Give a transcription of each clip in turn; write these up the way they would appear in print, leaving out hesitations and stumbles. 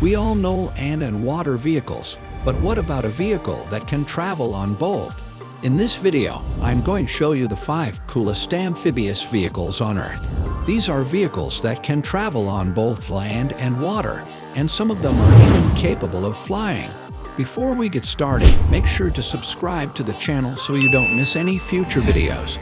We all know land and water vehicles, but what about a vehicle that can travel on both? In this video, I'm going to show you the 5 coolest amphibious vehicles on Earth. These are vehicles that can travel on both land and water, and some of them are even capable of flying. Before we get started, make sure to subscribe to the channel so you don't miss any future videos.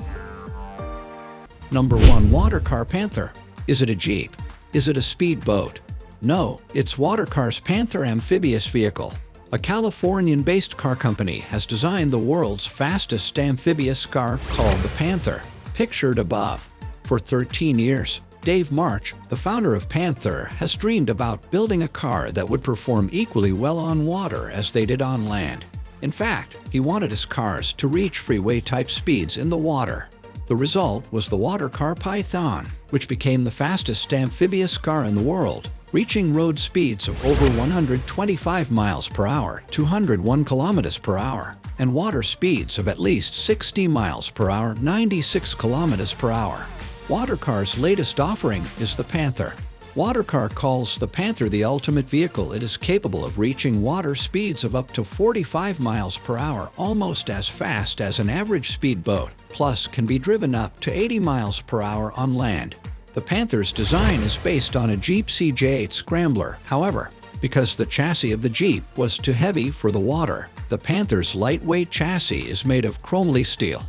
Number 1. WaterCar Panther. Is it a Jeep? Is it a speedboat? No, it's WaterCar's Panther amphibious vehicle. A Californian-based car company has designed the world's fastest amphibious car called the Panther, pictured above. For 13 years, Dave March, the founder of Panther, has dreamed about building a car that would perform equally well on water as they did on land. In fact, he wanted his cars to reach freeway-type speeds in the water. The result was the WaterCar Panther, which became the fastest amphibious car in the world, reaching road speeds of over 125 miles per hour, 201 kilometers per hour, and water speeds of at least 60 miles per hour, 96 kilometers per hour. WaterCar's latest offering is the Panther. WaterCar calls the Panther the ultimate vehicle. It is capable of reaching water speeds of up to 45 miles per hour, almost as fast as an average speedboat, plus can be driven up to 80 miles per hour on land. The Panther's design is based on a Jeep CJ8 Scrambler. However, because the chassis of the Jeep was too heavy for the water, the Panther's lightweight chassis is made of chromoly steel.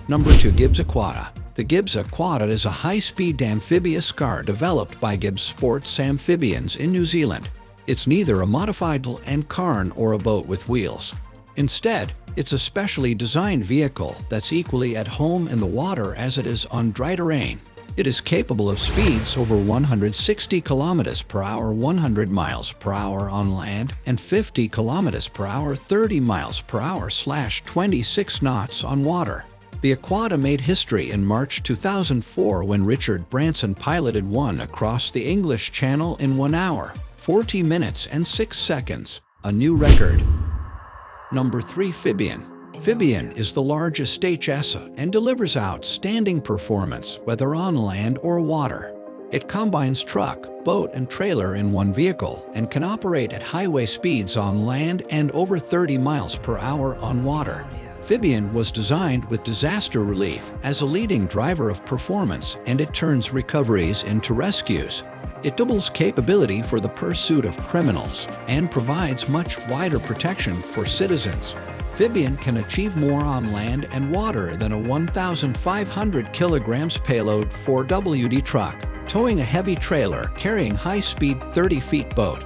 Number 2. Gibbs Aquada. The Gibbs Aquada is a high-speed amphibious car developed by Gibbs Sports Amphibians in New Zealand. It's neither a modified land car or a boat with wheels. Instead, it's a specially designed vehicle that's equally at home in the water as it is on dry terrain. It is capable of speeds over 160 kilometers per hour, 100 miles per hour on land, and 50 kilometers per hour, 30 miles per hour / 26 knots on water. The Aquada made history in March 2004 when Richard Branson piloted one across the English Channel in 1 hour, 40 minutes and 6 seconds, a new record. Number 3. Phibian. Phibian is the largest HSA and delivers outstanding performance whether on land or water. It combines truck, boat, and trailer in one vehicle and can operate at highway speeds on land and over 30 miles per hour on water. Phibian was designed with disaster relief as a leading driver of performance, and it turns recoveries into rescues. It doubles capability for the pursuit of criminals and provides much wider protection for citizens. Phibian can achieve more on land and water than a 1,500 kilograms payload 4WD truck, towing a heavy trailer carrying high-speed 30-feet boat.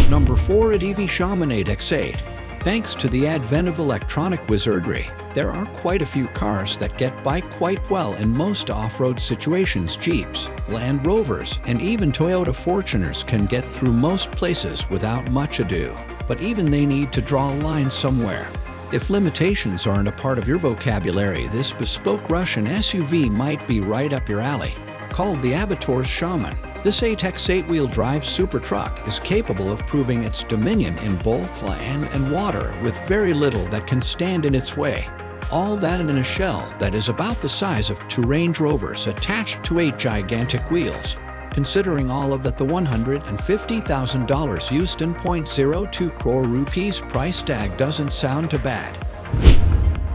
Number 4. ATV Shaman 8x8. Thanks to the advent of electronic wizardry, there are quite a few cars that get by quite well in most off-road situations. Jeeps, Land Rovers, and even Toyota Fortuners can get through most places without much ado, but even they need to draw a line somewhere. If limitations aren't a part of your vocabulary, this bespoke Russian SUV might be right up your alley. Called the ATV Shaman, this 8x8 wheel-drive super truck is capable of proving its dominion in both land and water with very little that can stand in its way. All that in a shell that is about the size of 2 Range Rovers attached to 8 gigantic wheels. Considering all of that, the $150,000 used in 0.02 crore rupees price tag doesn't sound too bad.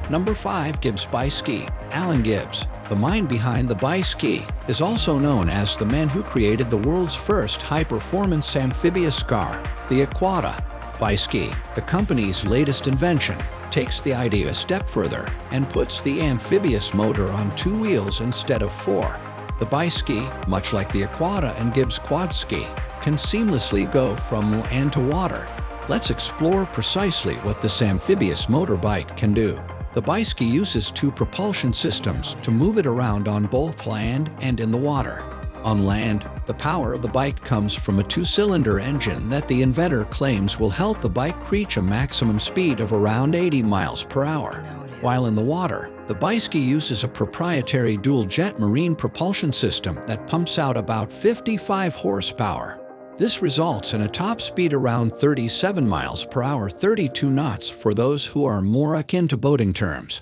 Number 5. Gibbs Biski. Alan Gibbs, the mind behind the Biski, is also known as the man who created the world's first high-performance amphibious car, the Aquada. Biski, the company's latest invention, takes the idea a step further and puts the amphibious motor on 2 wheels instead of 4. The Biski, much like the Aquada and Gibbs Quadski, can seamlessly go from land to water. Let's explore precisely what this amphibious motorbike can do. The Biski uses 2 propulsion systems to move it around on both land and in the water. On land, the power of the bike comes from a 2-cylinder engine that the inventor claims will help the bike reach a maximum speed of around 80 miles per hour. While in the water, the Biski uses a proprietary dual-jet marine propulsion system that pumps out about 55 horsepower. This results in a top speed around 37 miles per hour, 32 knots for those who are more akin to boating terms.